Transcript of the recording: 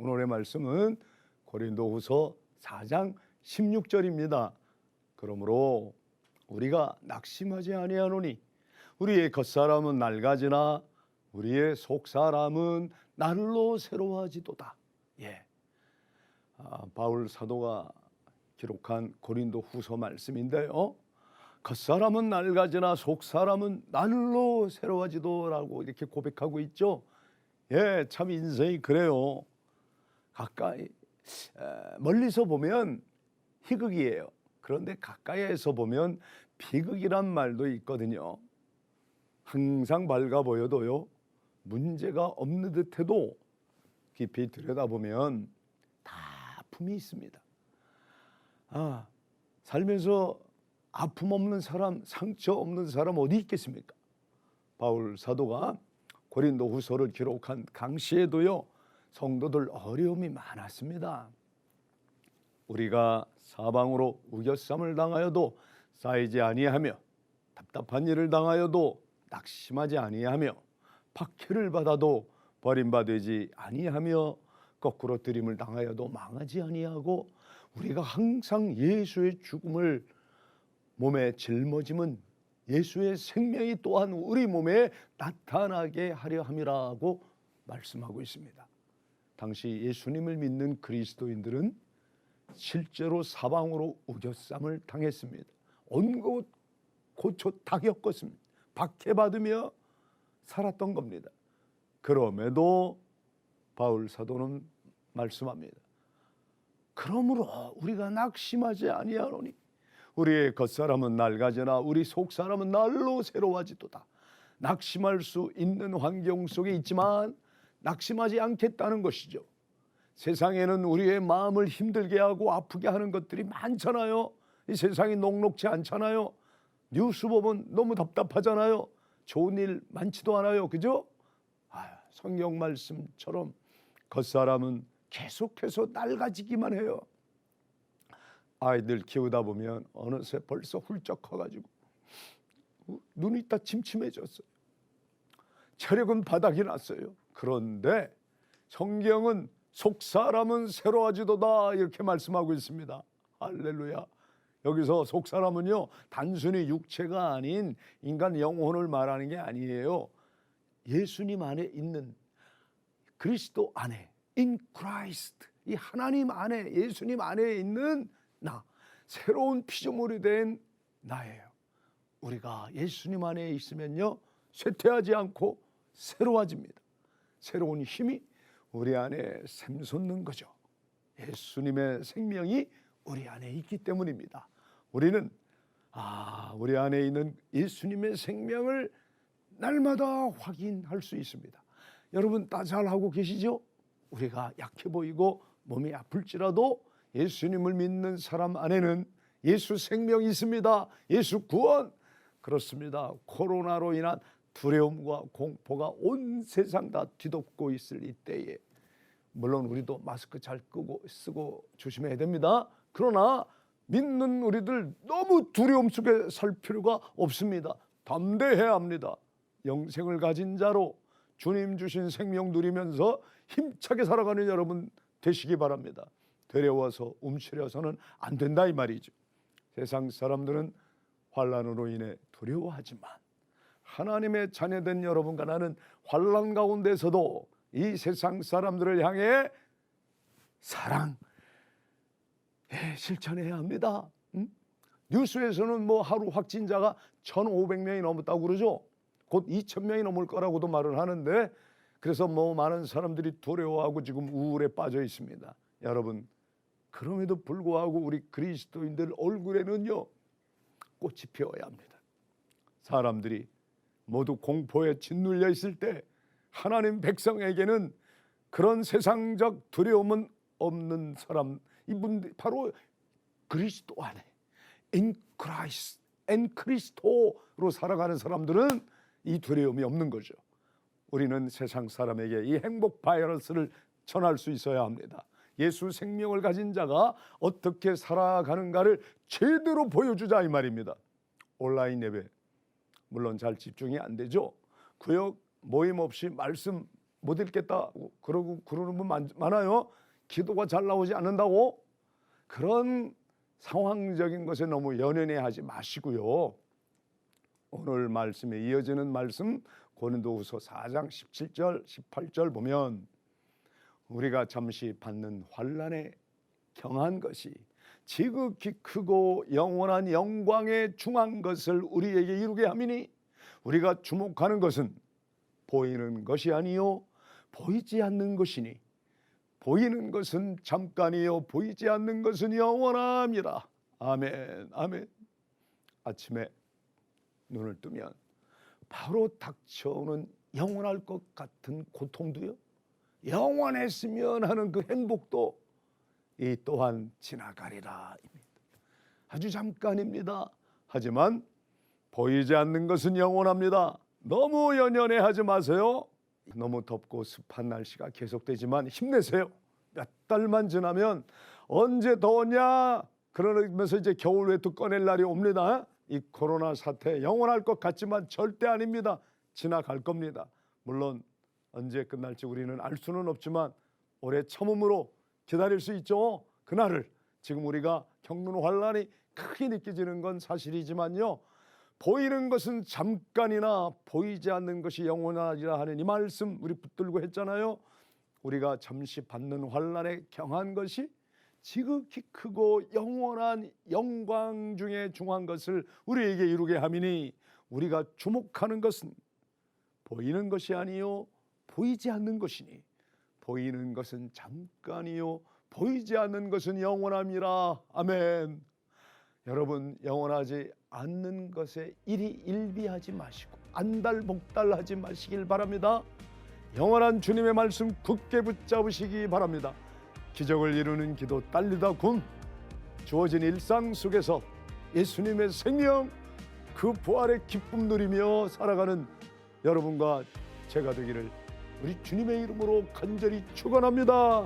오늘의 말씀은 고린도후서 4장 16절입니다. 그러므로 우리가 낙심하지 아니하노니 우리의 겉사람은 낡아지나 우리의 속사람은 날로 새로워지도다. 바울 사도가 기록한 고린도후서 말씀인데요. 겉사람은 낡아지나 속사람은 날로 새로워지도라고 이렇게 고백하고 있죠. 참 인생이 그래요. 가까이 멀리서 보면 희극이에요. 그런데 가까이에서 보면 비극이란 말도 있거든요. 항상 밝아 보여도요, 문제가 없는 듯해도 깊이 들여다보면 다 아픔이 있습니다. 살면서 아픔 없는 사람, 상처 없는 사람 어디 있겠습니까? 바울 사도가 고린도후서를 기록한 당시에도요, 성도들 어려움이 많았습니다. 우리가 사방으로 우겨쌈을 당하여도 쌓이지 아니하며 답답한 일을 당하여도 낙심하지 아니하며 박해를 받아도 버림받지 아니하며 거꾸로 들임을 당하여도 망하지 아니하고 우리가 항상 예수의 죽음을 몸에 짊어짐은 예수의 생명이 또한 우리 몸에 나타나게 하려 함이라고 말씀하고 있습니다. 당시 예수님을 믿는 그리스도인들은 실제로 사방으로 우겨쌈을 당했습니다. 온 곳 고초 다 겪었습니다. 박해받으며 살았던 겁니다. 그럼에도 바울 사도는 말씀합니다. 그러므로 우리가 낙심하지 아니하노니 우리의 겉사람은 낡아지나 우리 속사람은 날로 새로워지도다. 낙심할 수 있는 환경 속에 있지만 낙심하지 않겠다는 것이죠. 세상에는 우리의 마음을 힘들게 하고 아프게 하는 것들이 많잖아요. 이 세상이 녹록지 않잖아요. 뉴스 보면 너무 답답하잖아요. 좋은 일 많지도 않아요. 그죠? 성경 말씀처럼 겉사람은 계속해서 낡아지기만 해요. 아이들 키우다 보면 어느새 벌써 훌쩍 커가지고 눈이 다 침침해졌어요. 체력은 바닥이 났어요. 그런데 성경은 속사람은 새로워지도다 이렇게 말씀하고 있습니다. 할렐루야. 여기서 속사람은요, 단순히 육체가 아닌 인간 영혼을 말하는 게 아니에요. 예수님 안에 있는, 그리스도 안에, in Christ, 이 하나님 안에, 예수님 안에 있는 나, 새로운 피조물이 된 나예요. 우리가 예수님 안에 있으면요, 쇠퇴하지 않고 새로워집니다. 새로운 힘이 우리 안에 샘솟는 거죠. 예수님의 생명이 우리 안에 있기 때문입니다. 우리는 우리 안에 있는 예수님의 생명을 날마다 확인할 수 있습니다. 여러분 다 잘하고 계시죠? 우리가 약해 보이고 몸이 아플지라도 예수님을 믿는 사람 안에는 예수 생명이 있습니다. 예수 구원. 그렇습니다. 코로나로 인한 두려움과 공포가 온 세상 다 뒤덮고 있을 이때에 물론 우리도 마스크 잘 쓰고 조심해야 됩니다. 그러나 믿는 우리들 너무 두려움 속에 살 필요가 없습니다. 담대해야 합니다. 영생을 가진 자로 주님 주신 생명 누리면서 힘차게 살아가는 여러분 되시기 바랍니다. 데려와서 움츠려서는 안 된다 이 말이죠. 세상 사람들은 환난으로 인해 두려워하지만 하나님의 자녀된 여러분과 나는 환난 가운데서도 이 세상 사람들을 향해 사랑 실천해야 합니다. 뉴스에서는 하루 확진자가 1,500명이 넘었다고 그러죠. 곧 2,000명이 넘을 거라고도 말을 하는데 그래서 많은 사람들이 두려워하고 지금 우울에 빠져 있습니다. 여러분 그럼에도 불구하고 우리 그리스도인들 얼굴에는요 꽃이 피어야 합니다. 사람들이 모두 공포에 짓눌려 있을 때 하나님 백성에게는 그런 세상적 두려움은 없는 사람, 이분들 바로 그리스도 안에 in Christ, in 그리스도로 살아가는 사람들은 이 두려움이 없는 거죠. 우리는 세상 사람에게 이 행복 바이러스를 전할 수 있어야 합니다. 예수 생명을 가진 자가 어떻게 살아가는가를 제대로 보여주자 이 말입니다. 온라인 예배 물론 잘 집중이 안 되죠. 구역 모임 없이 말씀 못 읽겠다 그러고 그러는 분 많아요. 기도가 잘 나오지 않는다고. 그런 상황적인 것에 너무 연연해하지 마시고요. 오늘 말씀에 이어지는 말씀 고린도후서 4장 17절 18절 보면 우리가 잠시 받는 환난에 경한 것이 지극히 크고 영원한 영광에 중한 것을 우리에게 이루게 함이니 우리가 주목하는 것은 보이는 것이 아니요 보이지 않는 것이니 보이는 것은 잠깐이요 보이지 않는 것은 영원함이라. 아멘 아멘. 아침에 눈을 뜨면 바로 닥쳐오는 영원할 것 같은 고통도요 영원했으면 하는 그 행복도 이 또한 지나가리라. 아주 잠깐입니다. 하지만 보이지 않는 것은 영원합니다. 너무 연연해하지 마세요. 너무 덥고 습한 날씨가 계속되지만 힘내세요. 몇 달만 지나면 언제 더웠냐 그러면서 이제 겨울 외투 꺼낼 날이 옵니다. 이 코로나 사태 영원할 것 같지만 절대 아닙니다. 지나갈 겁니다. 물론 언제 끝날지 우리는 알 수는 없지만 오래 참음으로 기다릴 수 있죠. 그날을 지금 우리가 겪는 환난이 크게 느껴지는 건 사실이지만요. 보이는 것은 잠깐이나 보이지 않는 것이 영원하리라 하는 이 말씀 우리 붙들고 했잖아요. 우리가 잠시 받는 환난에 경한 것이 지극히 크고 영원한 영광 중에 중한 것을 우리에게 이루게 함이니 우리가 주목하는 것은 보이는 것이 아니요 보이지 않는 것이니 보이는 것은 잠깐이요 보이지 않는 것은 영원함이라. 아멘. 여러분 영원하지 않는 것에 일희일비하지 마시고 안달복달하지 마시길 바랍니다. 영원한 주님의 말씀 굳게 붙잡으시기 바랍니다. 기적을 이루는 기도 딸리다 군 주어진 일상 속에서 예수님의 생명 그 부활의 기쁨 누리며 살아가는 여러분과 제가 되기를 우리 주님의 이름으로 간절히 축원합니다.